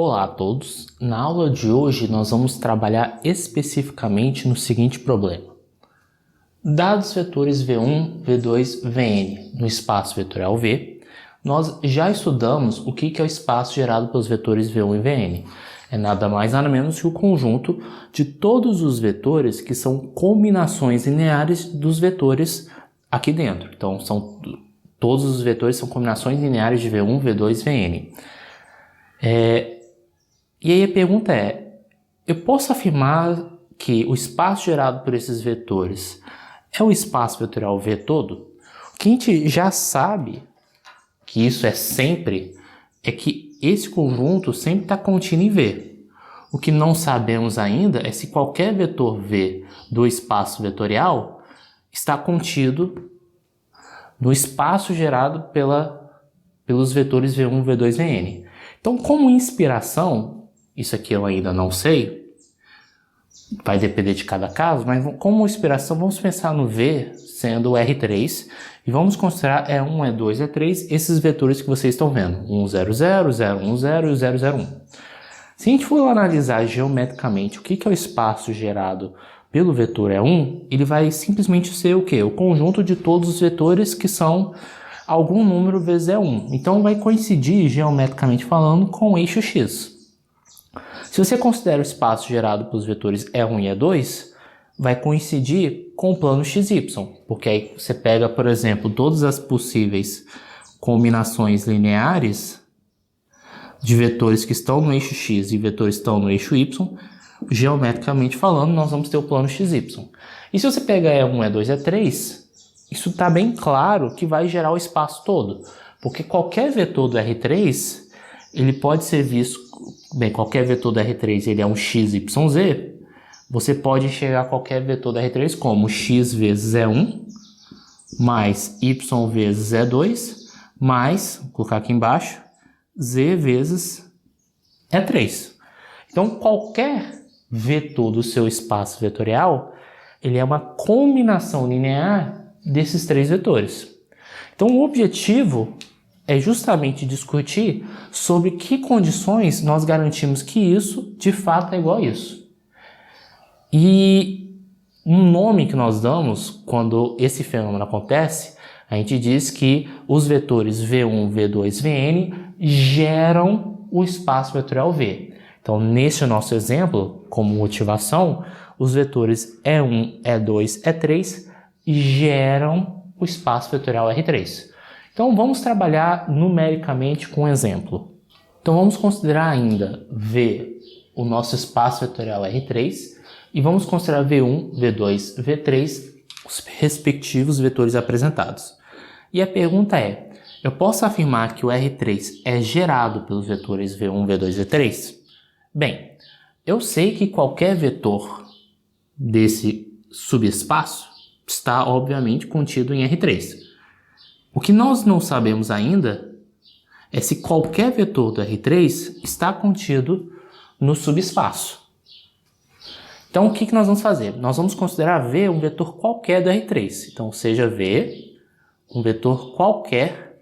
Olá a todos! Na aula de hoje nós vamos trabalhar especificamente no seguinte problema. Dados vetores V1, V2, Vn no espaço vetorial V, nós já estudamos o que é o espaço gerado pelos vetores V1 e Vn. É nada mais nada menos que o conjunto de todos os vetores que são combinações lineares dos vetores aqui dentro. Então, todos os vetores são combinações lineares de V1, V2 e Vn. E aí a pergunta é, eu posso afirmar que o espaço gerado por esses vetores é o espaço vetorial V todo? O que a gente já sabe que isso é sempre, é que esse conjunto sempre está contínuo em V. O que não sabemos ainda é se qualquer vetor V do espaço vetorial está contido no espaço gerado pelos vetores V1, V2 e Vn. Então, como inspiração, isso aqui eu ainda não sei, vai depender de cada caso, mas como inspiração vamos pensar no V sendo o R3 e vamos considerar E1, E2, E3 esses vetores que vocês estão vendo, 1, 0, 0, 0, 1, 0 e o 0, 0, 1. Se a gente for analisar geometricamente o que é o espaço gerado pelo vetor E1, ele vai simplesmente ser o quê? O conjunto de todos os vetores que são algum número vezes E1. Então vai coincidir geometricamente falando com o eixo X. Se você considera o espaço gerado pelos vetores E1 e E2, vai coincidir com o plano XY, porque aí você pega, por exemplo, todas as possíveis combinações lineares de vetores que estão no eixo X e vetores que estão no eixo Y, geometricamente falando, nós vamos ter o plano XY. E se você pega E1, E2 e E3, isso está bem claro que vai gerar o espaço todo, porque qualquer vetor do R3, ele pode ser visto, bem, qualquer vetor do R3 ele é um x, y, z, você pode enxergar qualquer vetor do R3 como x vezes E1, mais y vezes E2, mais, vou colocar aqui embaixo, z vezes E3. Então, qualquer vetor do seu espaço vetorial, ele é uma combinação linear desses três vetores. Então, o objetivo é justamente discutir sobre que condições nós garantimos que isso, de fato, é igual a isso. E um nome que nós damos quando esse fenômeno acontece, a gente diz que os vetores V1, V2, Vn geram o espaço vetorial V. Então, nesse nosso exemplo, como motivação, os vetores E1, E2, E3 geram o espaço vetorial R3. Então, vamos trabalhar numericamente com um exemplo. Então, vamos considerar ainda V, o nosso espaço vetorial R3, e vamos considerar V1, V2, V3, os respectivos vetores apresentados. E a pergunta é, eu posso afirmar que o R3 é gerado pelos vetores V1, V2 e V3? Bem, eu sei que qualquer vetor desse subespaço está, obviamente, contido em R3. O que nós não sabemos ainda é se qualquer vetor do R3 está contido no subespaço. Então, o que nós vamos fazer? Nós vamos considerar V um vetor qualquer do R3. Então, seja V um vetor qualquer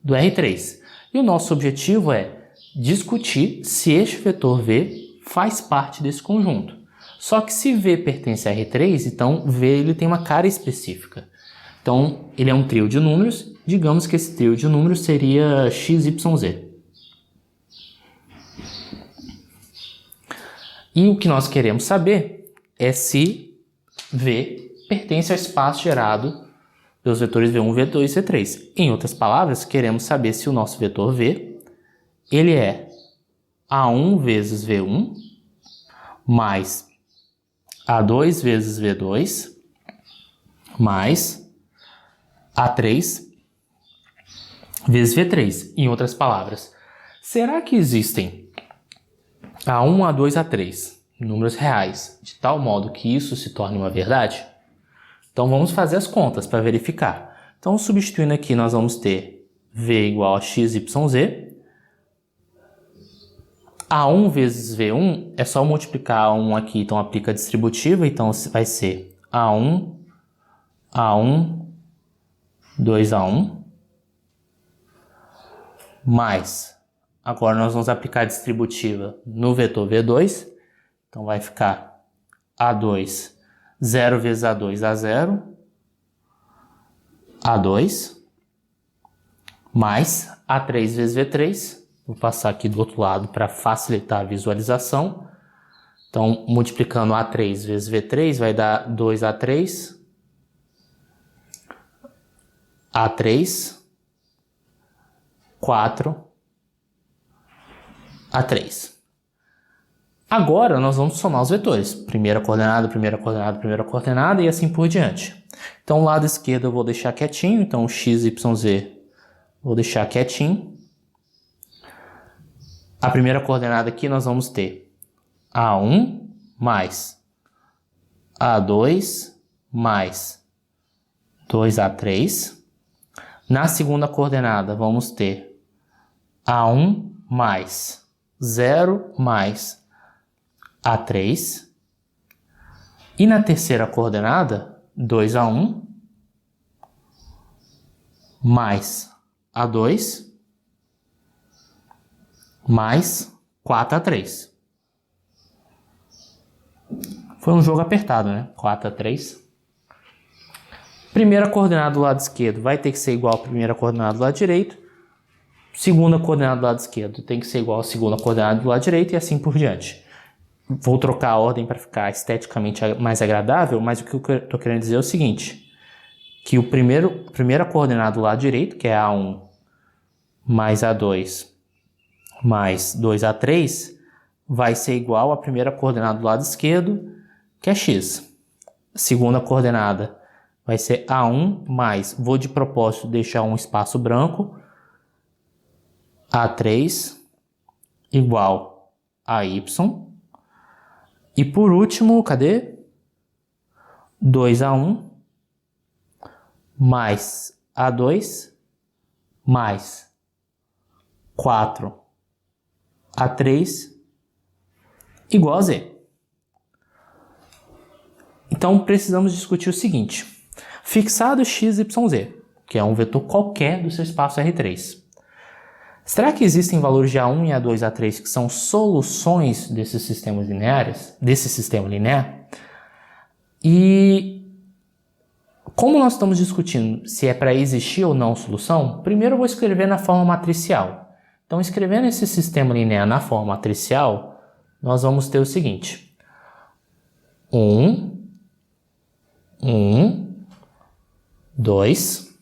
do R3. E o nosso objetivo é discutir se este vetor V faz parte desse conjunto. Só que se V pertence a R3, então V ele tem uma cara específica. Então, ele é um trio de números, digamos que esse trio de números seria x, y, z. E o que nós queremos saber é se V pertence ao espaço gerado pelos vetores V1, V2 e V3. Em outras palavras, queremos saber se o nosso vetor V ele é A1 vezes V1 mais A2 vezes V2 mais A3 vezes V3. Em outras palavras, será que existem A1, A2, A3, números reais, de tal modo que isso se torne uma verdade? Então vamos fazer as contas para verificar. Então substituindo aqui nós vamos ter V igual a x, y, z. A1 vezes V1 é só multiplicar A1 aqui, então aplica a distributiva, então vai ser A1, A1, 2A1, mais agora nós vamos aplicar a distributiva no vetor V2. Então vai ficar A2, 0 vezes A2 dá 0. A2 mais A3 vezes V3. Vou passar aqui do outro lado para facilitar a visualização. Então, multiplicando A3 vezes V3 vai dar 2A3. A3, 4, A3. Agora nós vamos somar os vetores. Primeira coordenada, primeira coordenada, primeira coordenada e assim por diante. Então, o lado esquerdo eu vou deixar quietinho. Então, o x, y, z vou deixar quietinho. A primeira coordenada aqui nós vamos ter A1 mais A2 mais 2A3. Na segunda coordenada vamos ter A1 mais 0 mais A3. E na terceira coordenada, 2A1 mais A2 mais 4A3. Foi um jogo apertado, né? 4A3. Primeira coordenada do lado esquerdo vai ter que ser igual à primeira coordenada do lado direito. Segunda coordenada do lado esquerdo tem que ser igual à segunda coordenada do lado direito e assim por diante. Vou trocar a ordem para ficar esteticamente mais agradável, mas o que eu estou querendo dizer é o seguinte, que a primeira coordenada do lado direito, que é A1 mais A2 mais 2A3, vai ser igual à primeira coordenada do lado esquerdo, que é x. Segunda coordenada vai ser A1 mais, vou de propósito deixar um espaço branco, A3 igual a y. E por último, cadê? 2A1 mais A2 mais 4A3 igual a z. Então precisamos discutir o seguinte. Fixado x, y, z, que é um vetor qualquer do seu espaço R3. Será que existem valores de A1 e A2 e A3 que são soluções desses sistemas lineares, desse sistema linear? E como nós estamos discutindo se é para existir ou não solução, primeiro eu vou escrever na forma matricial. Então, escrevendo esse sistema linear na forma matricial, nós vamos ter o seguinte. 1, 2.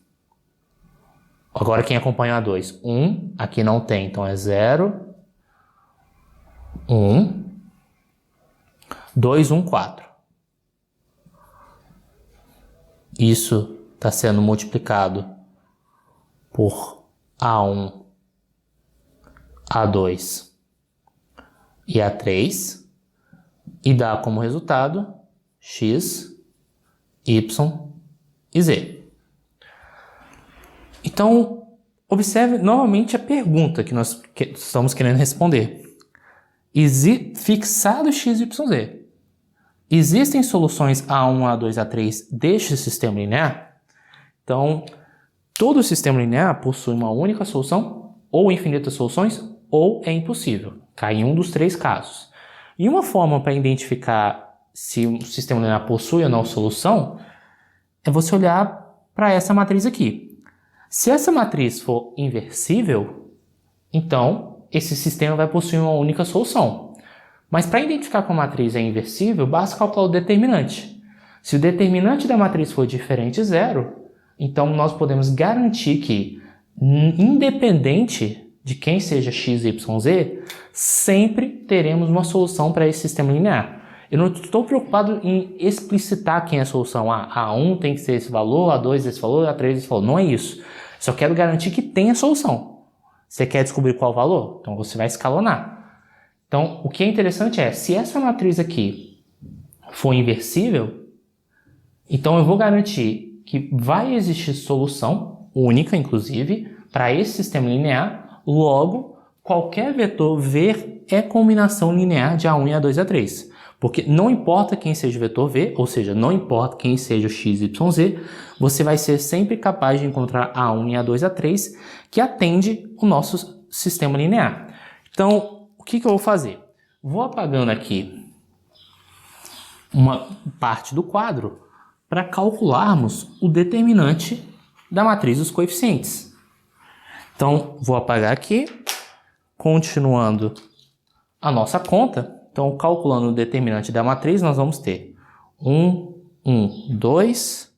Agora quem acompanha a 2? 1, aqui não tem, então é 0, 1, 2, 1, 4. Isso está sendo multiplicado por A1, A2 e A3 e dá como resultado x, y e z. Então, observe novamente a pergunta que nós estamos querendo responder. Fixado x, y, z, existem soluções A1, A2, A3 deste sistema linear? Então, todo sistema linear possui uma única solução, ou infinitas soluções, ou é impossível. Cai em um dos três casos. E uma forma para identificar se um sistema linear possui ou não solução é você olhar para essa matriz aqui. Se essa matriz for inversível, então esse sistema vai possuir uma única solução. Mas para identificar que a matriz é inversível, basta calcular o determinante. Se o determinante da matriz for diferente de zero, então nós podemos garantir que, independente de quem seja x, y, z, sempre teremos uma solução para esse sistema linear. Eu não estou preocupado em explicitar quem é a solução. A1 tem que ser esse valor, A2 esse valor, A3 esse valor. Não é isso. Só quero garantir que tem a solução. Você quer descobrir qual valor? Então você vai escalonar. Então o que é interessante é, se essa matriz aqui for inversível, então eu vou garantir que vai existir solução, única inclusive, para esse sistema linear. Logo, qualquer vetor V é combinação linear de A1 e A2 e A3. Porque não importa quem seja o vetor V, ou seja, não importa quem seja o x, y, z, você vai ser sempre capaz de encontrar A1 e A2 e A3 que atende o nosso sistema linear. Então, o que eu vou fazer? Vou apagando aqui uma parte do quadro para calcularmos o determinante da matriz dos coeficientes. Então, vou apagar aqui, continuando a nossa conta. Então, calculando o determinante da matriz, nós vamos ter 1, 1, 2,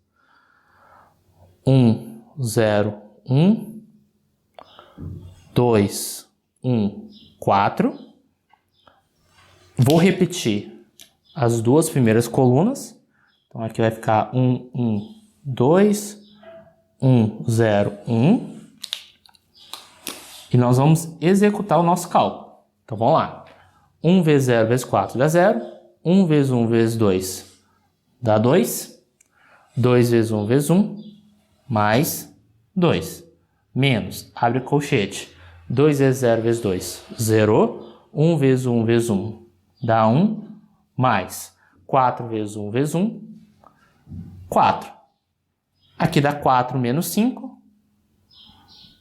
1, 0, 1, 2, 1, 4. Vou repetir as duas primeiras colunas. Então, aqui vai ficar 1, 1, 2, 1, 0, 1. E nós vamos executar o nosso cálculo. Então, vamos lá. 1 vezes 0 vezes 4 dá 0. 1 vezes 1 vezes 2 dá 2. 2 vezes 1 vezes 1 mais 2. Menos, abre colchete. 2 vezes 0 vezes 2, 0. 1 vezes 1 vezes 1 dá 1. Mais 4 vezes 1 vezes 1, 4. Aqui dá 4 menos 5,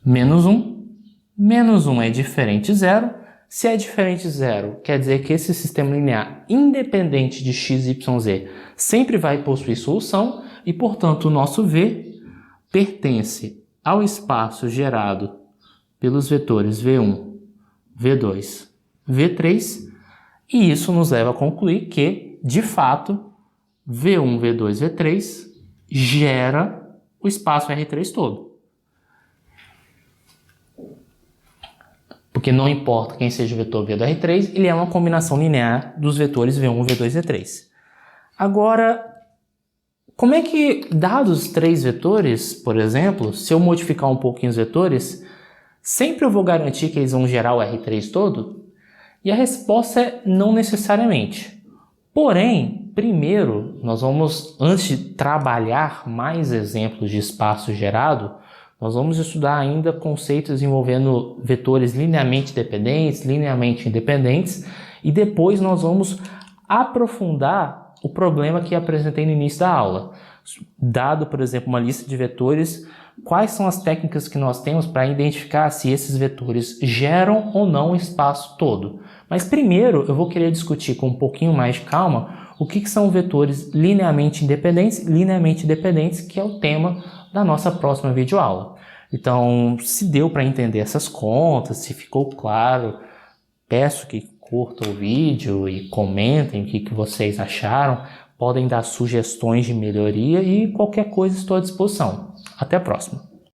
menos 1. Menos 1 é diferente de 0. Se é diferente de 0, quer dizer que esse sistema linear, independente de x, y, z, sempre vai possuir solução e, portanto, o nosso V pertence ao espaço gerado pelos vetores V1, V2, V3, e isso nos leva a concluir que, de fato, V1, V2, V3 gera o espaço R3 todo. Porque não importa quem seja o vetor V do R3, ele é uma combinação linear dos vetores V1, V2 e V3. Agora, como é que, dados 3 vetores, por exemplo, se eu modificar um pouquinho os vetores, sempre eu vou garantir que eles vão gerar o R3 todo? E a resposta é não necessariamente. Porém, primeiro, nós vamos, antes de trabalhar mais exemplos de espaço gerado, nós vamos estudar ainda conceitos envolvendo vetores linearmente dependentes, linearmente independentes, e depois nós vamos aprofundar o problema que apresentei no início da aula. Dado, por exemplo, uma lista de vetores, quais são as técnicas que nós temos para identificar se esses vetores geram ou não o espaço todo. Mas primeiro eu vou querer discutir com um pouquinho mais de calma o que são vetores linearmente independentes, que é o tema da nossa próxima videoaula. Então, se deu para entender essas contas, se ficou claro, peço que curtam o vídeo e comentem o que vocês acharam. Podem dar sugestões de melhoria e qualquer coisa estou à disposição. Até a próxima!